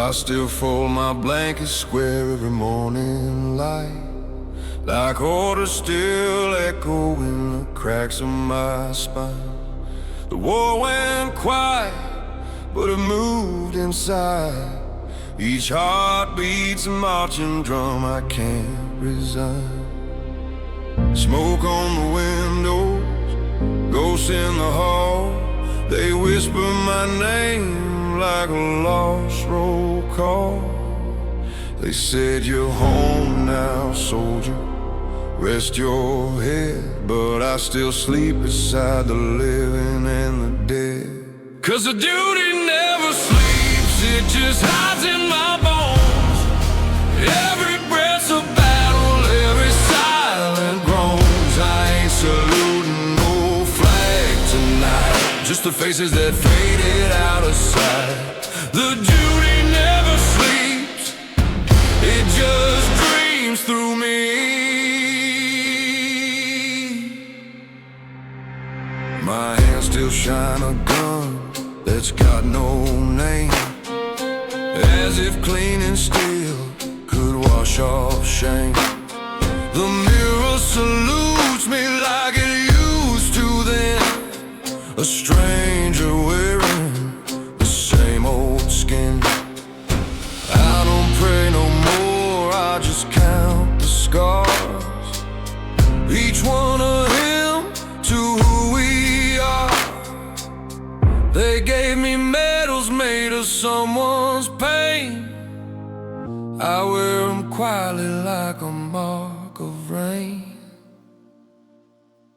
I still fold my blanket square every morning light, like orders still echo in the cracks of my spine. The war went quiet, but it moved inside. Each heart beats a marching drum I can't resign. Smoke on the windows, ghosts in the hall, they whisper my name like a lost roll call. They said, you're home now, soldier, rest your head. But I still sleep beside the living and the dead. 'Cause the duty never sleeps, it just hides in my bones. Every breath's a battle, every silent groans. I ain't saluting no flag tonight, just the faces that faded out of sight. The duty never sleeps, it just dreams through me. My hands still shine a gun that's got no name, as if cleaning steel could wash off shame. The mirror salutes me like it used to then, a stranger wearing the same old skin. I don't pray no more, I just count the scars, each one a hymn to who we are. They gave me medals made of someone's pain, I wear them quietly like a mark of rain.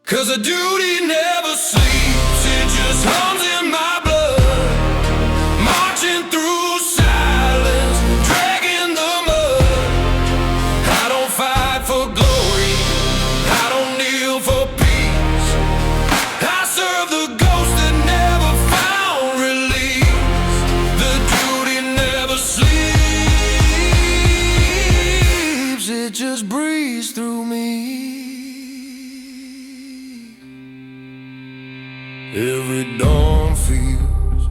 'Cause the duty never sleeps, it just hums in my blood, marching through silence, dragging the mud. I don't fight for glory, I don't kneel for peace, I serve the ghost that never found release. The duty never sleeps, it just breathes through me. Every dawn feels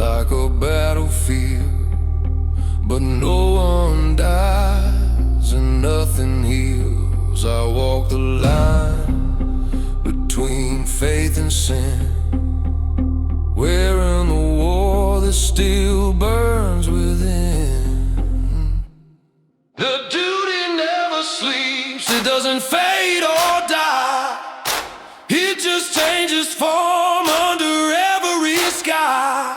like a battlefield, but no one dies and nothing heals. I walk the line between faith and sin, wearing the war that still burns within. The duty never sleeps, it doesn't fade or die, it just changes form under every sky.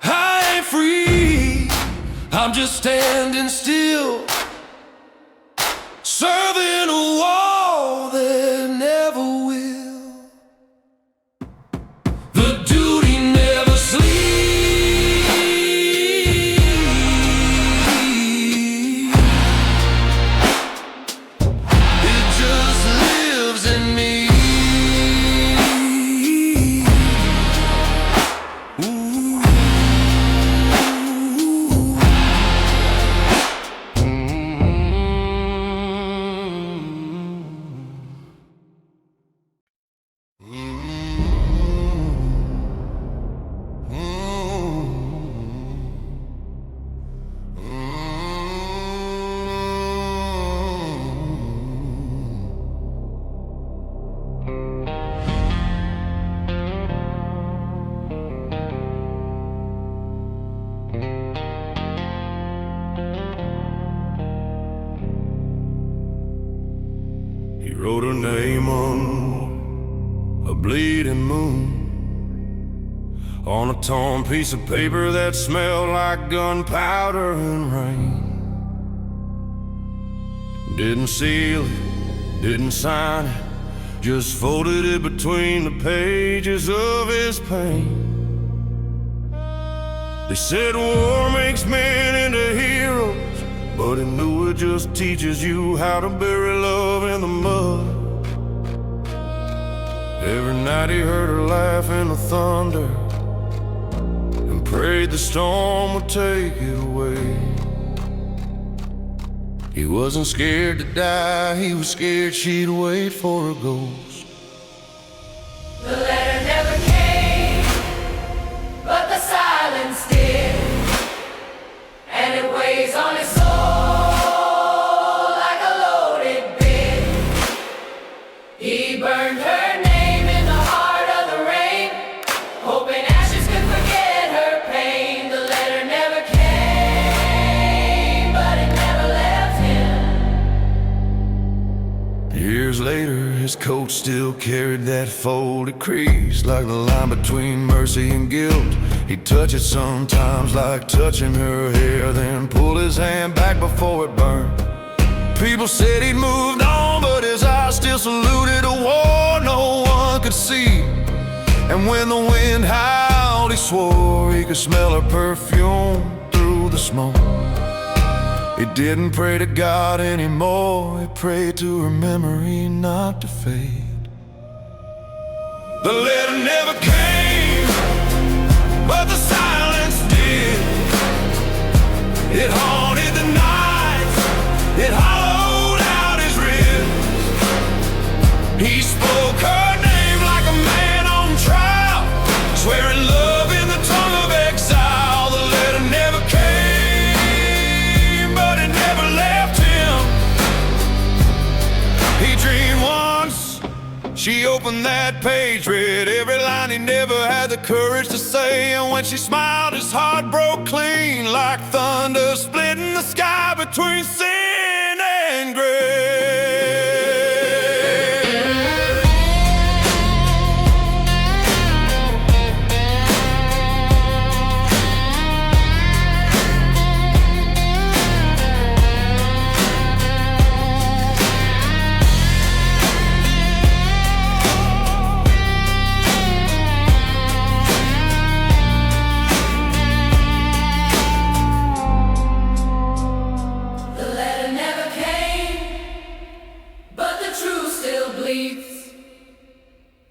I ain't free, I'm just standing still, serving a wall that never will. The duty never sleeps, it just lives in me. He wrote her name on a bleeding moon, on a torn piece of paper that smelled like gunpowder and rain. Didn't seal it, didn't sign it, just folded it between the pages of his pain. They said war makes men into heroes, but he knew it just teaches you how to bury love in the mud. Every night he heard her laugh in the thunder and prayed the storm would take it away. He wasn't scared to die, he was scared she'd wait for a ghost. The letter never came, but the silence did. years later, his coat still carried that folded crease, like the line between mercy and guilt. He'd touch it sometimes like touching her hair, then pull his hand back before it burned. People said he'd moved on, but his eyes still saluted a war no one could see. And when the wind howled, he swore he could smell her perfume through the smoke. He didn't pray to God anymore, he prayed to her memory not to fade. The letter never came, but the silence did. It haunted the nights, it hollowed out his ribs. He spoke her name like a man on trial, swearing love in the tongue of exile. The letter never came, but it never left him. He dreamed once, she opened that page, read every line he never had the courage to say. And when she smiled, his heart broke clean, like thunder splitting the sky between sin and grace.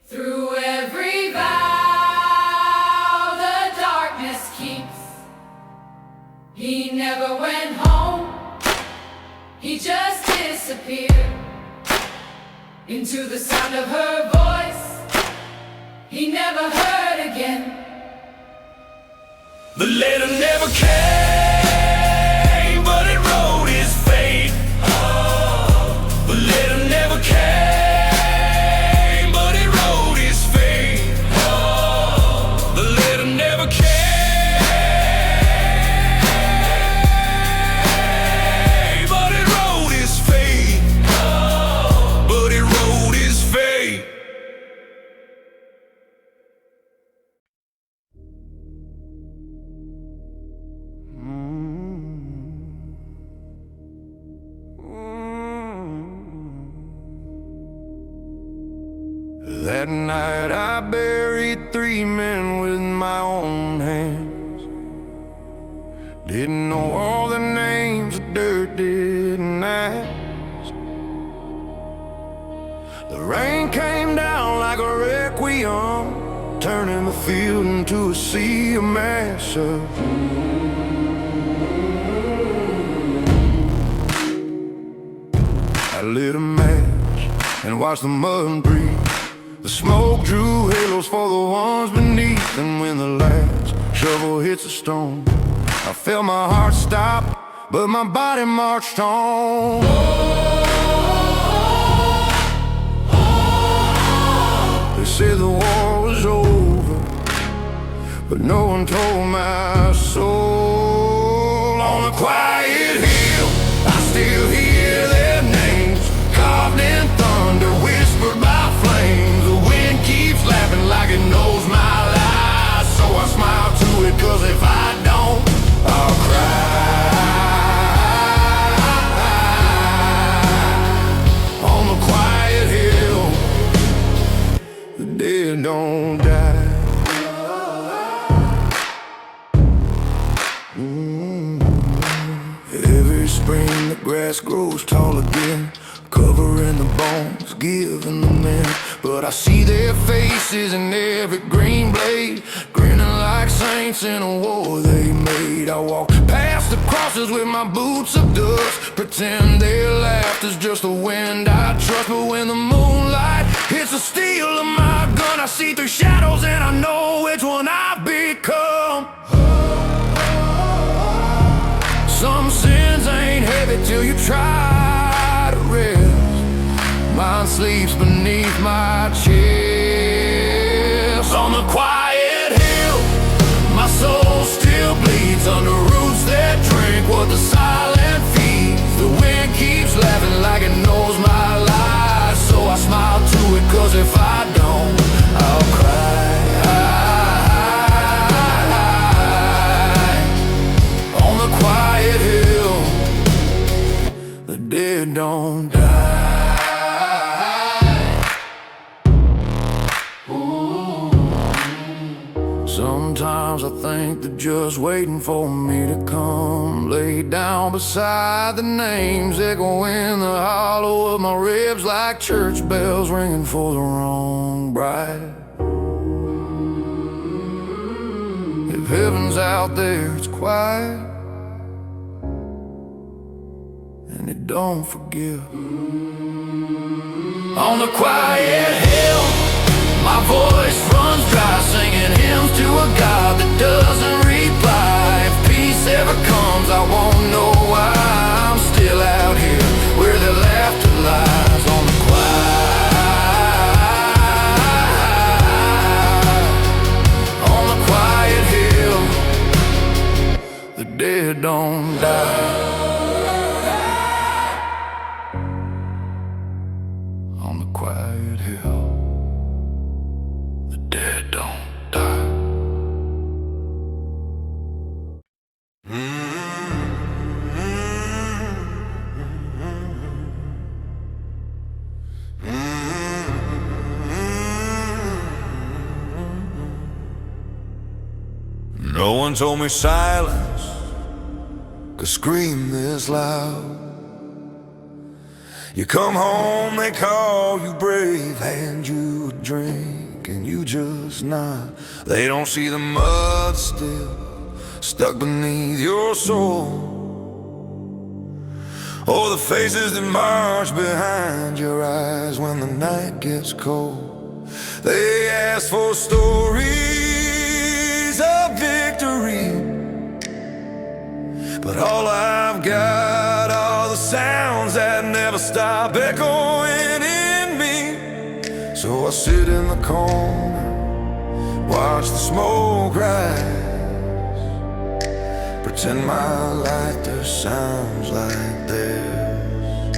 Through every vow the darkness keeps. He never went home, he just disappeared into the sound of her voice he never heard again. The letter never came, but it wrote his fate. The letter never came, that night I buried 3 men with my own hands. Didn't know all their names, the dirt didn't ask. The rain came down like a requiem, turning the field into a sea of mashup. I lit a match and watched the mud breathe. The smoke drew halos for the ones beneath. And when the last shovel hits the stone, I felt my heart stop, but my body marched on. They said the war was over, but no one told my soul. On a quiet hill, I still hear their names, carved in thunder, whispered by flames. Laughing like it knows my lies, so I smile to it, 'cause if I don't, I'll cry. On the quiet hill, the dead don't die. Every spring the grass grows tall again, covering the bones, giving them in. But I see their faces in every green blade, grinning like saints in a war they made. I walk past the crosses with my boots of dust, pretend their laughter's just the wind I trust. But when the moonlight hits the steel of my gun, I see through shadows and I know which one I've become. Some sins ain't heavy till you try to rest. Mine sleeps beneath my chest. On the quiet hill, my soul still bleeds under roots that drink what the silent feeds. The wind keeps laughing like it knows my lies, so dead don't die. Ooh. Sometimes I think they're just waiting for me to come, lay down beside the names, echo in the hollow of my ribs like church bells ringing for the wrong bride. If heaven's out there, it's quiet, and it don't forgive. On the quiet hill, my voice runs dry, singing hymns to a God that doesn't reply. If peace ever comes, I won't know why I'm still out here where the laughter lies. On the quiet hill, the dead don't die. On the quiet hill, the dead don't die. No one told me silence could scream this loud. You come home, they call you brave, hand you a drink, and you just nod. They don't see the mud still stuck beneath your soul, or the faces that march behind your eyes when the night gets cold. They ask for stories of victory, but all I've got are the sounds that never stop echoing in me. So I sit in the corner, watch the smoke rise, pretend my laughter sounds like theirs.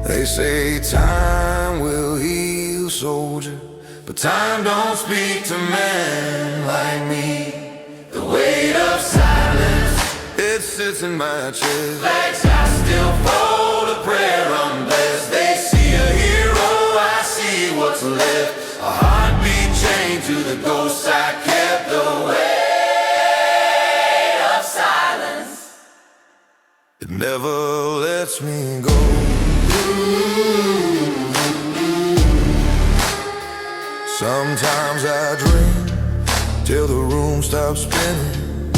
They say time will heal, soldier, but time don't speak to men like me. The weight of silence, it sits in my chest. Flags I still fold, a prayer unblessed. They see a hero, I see what's left. A heartbeat chained to the ghosts I kept. The weight of silence, it never lets me go. Sometimes I dream till the room stops spinning,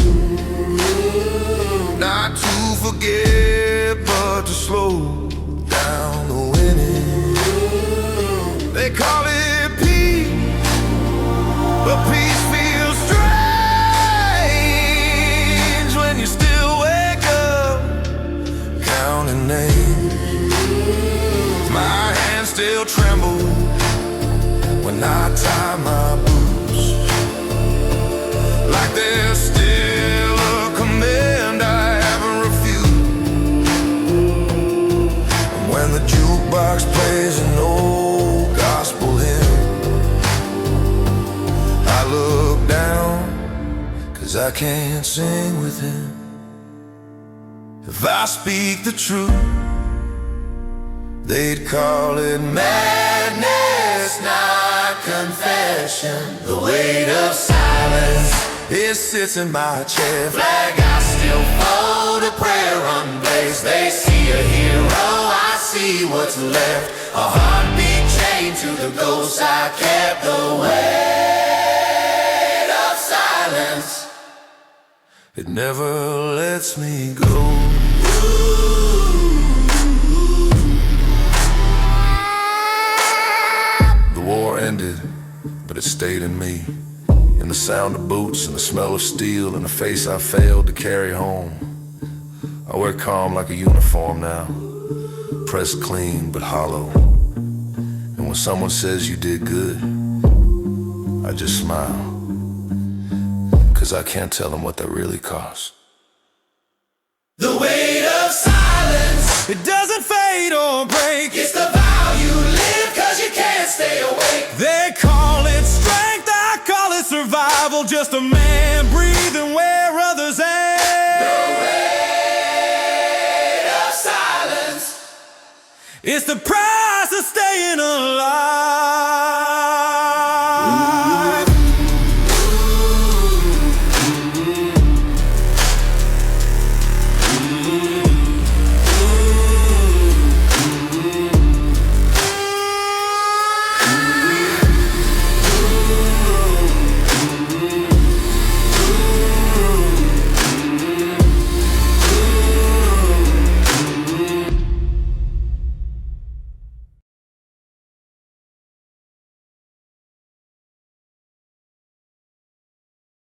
not to forget but to slow down the winning. They call it peace, but peace feels strange when you still wake up counting names. My hands still tremble when I tie my boots, like there's still a command I haven't refused. And when the jukebox plays an old gospel hymn, I look down, 'cause I can't sing with him. If I speak the truth, they'd call it madness, not confession. The weight of silence, it sits in my chest. Flag I still fold, a prayer unblazed. They see a hero, I see what's left. A heartbeat chained to the ghosts I kept. The weight of silence, it never lets me go. The war ended, but it stayed in me. In the sound of boots and the smell of steel and the face I failed to carry home. I wear calm like a uniform now, pressed clean but hollow. And when someone says you did good, I just smile, 'cause I can't tell them what that really costs. The weight of silence, it doesn't fade or break. It's the vow you live 'cause you can't stay awake. They call it strength, I call it survival. Just a man breathing where others ain't. The weight of silence. It's the price of staying alive.